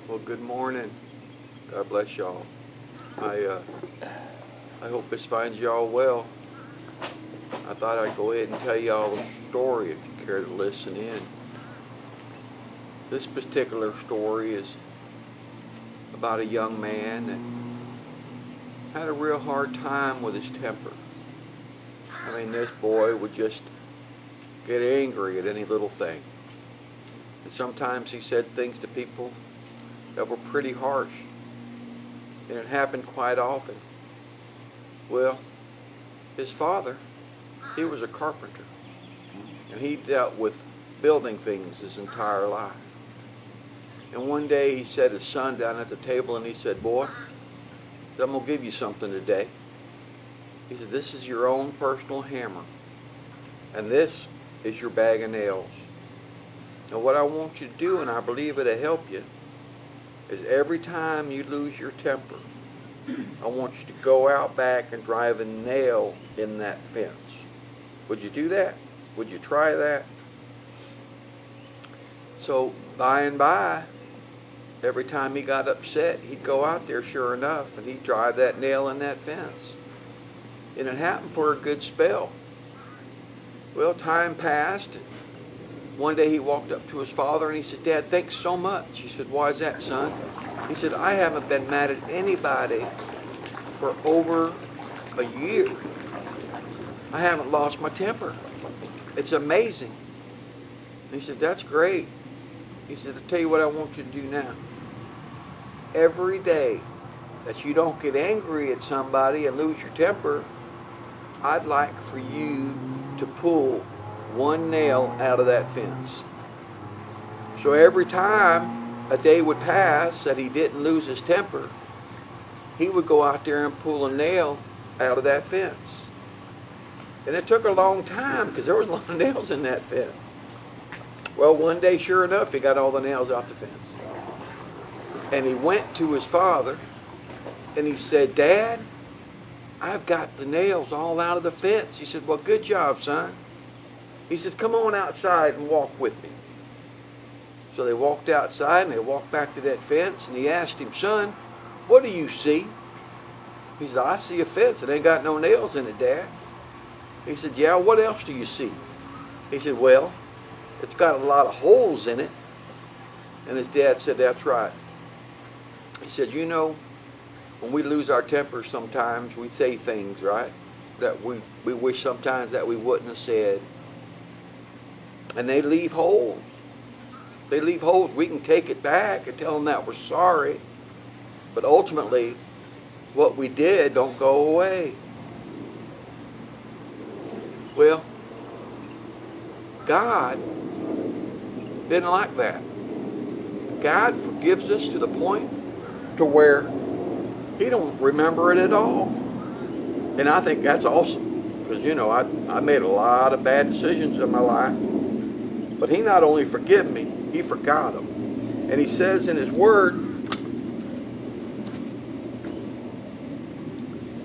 Well, good morning. God bless y'all. I I hope this finds y'all well. I thought I'd go ahead and tell y'all a story if you care to listen in. This particular story is about a young man that had a real hard time with his temper. I mean, this boy would just get angry at any little thing. And sometimes he said things to people that were pretty harsh. And it happened quite often. Well, his father, he was a carpenter. And he dealt with building things his entire life. And one day he sat his son down at the table and he said, "Boy, I'm going to give you something today." He said, "This is your own personal hammer. And this is your bag of nails. And what I want you to do, and I believe it'll help you, is every time you lose your temper, I want you to go out back and drive a nail in that fence. Would you do that? Would you try that?" So by and by, every time he got upset, he'd go out there, sure enough, and he'd drive that nail in that fence. And it happened for a good spell. Well, time passed. One day he walked up to his father and he said, "Dad, thanks so much." He said, "Why is that, son?" He said, "I haven't been mad at anybody for over a year. I haven't lost my temper. It's amazing." And he said, "That's great." He said, "I'll tell you what I want you to do now. Every day that you don't get angry at somebody and lose your temper, I'd like for you to pull one nail out of that fence." So every time a day would pass that he didn't lose his temper, he would go out there and pull a nail out of that fence. And it took a long time because there was a lot of nails in that fence. Well, one day, sure enough, he got all the nails out the fence. And he went to his father and he said, "Dad, I've got the nails all out of the fence." He said, "Well, good job, son." He said, "Come on outside and walk with me." So they walked outside and they walked back to that fence and he asked him, "Son, what do you see?" He said, "I see a fence. It ain't got no nails in it, Dad." He said, "Yeah, what else do you see?" He said, "Well, it's got a lot of holes in it." And his dad said, "That's right." He said, "You know, when we lose our temper sometimes, we say things, right, that we wish sometimes that we wouldn't have said. And they leave holes. They leave holes. We can take it back and tell them that we're sorry. But ultimately, what we did don't go away." Well, God didn't like that. God forgives us to the point to where He don't remember it at all. And I think that's awesome. Because, you know, I made a lot of bad decisions in my life. But He not only forgave me, He forgot them. And He says in His Word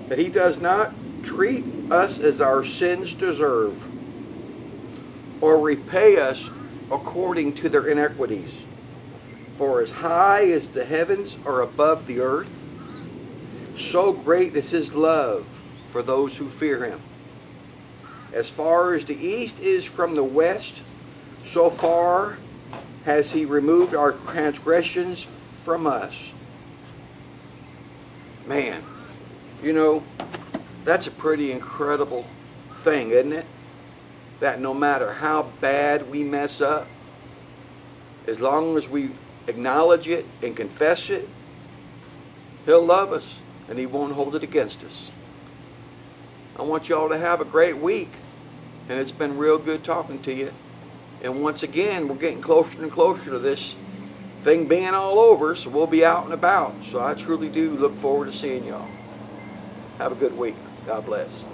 that He does not treat us as our sins deserve or repay us according to their iniquities. For as high as the heavens are above the earth, so great is His love for those who fear Him. As far as the east is from the west, so far has He removed our transgressions from us. Man, you know, that's a pretty incredible thing, isn't it? That no matter how bad we mess up, as long as we acknowledge it and confess it, He'll love us and He won't hold it against us. I want y'all to have a great week. And it's been real good talking to you. And once again, we're getting closer and closer to this thing being all over, so we'll be out and about. So I truly do look forward to seeing y'all. Have a good week. God bless.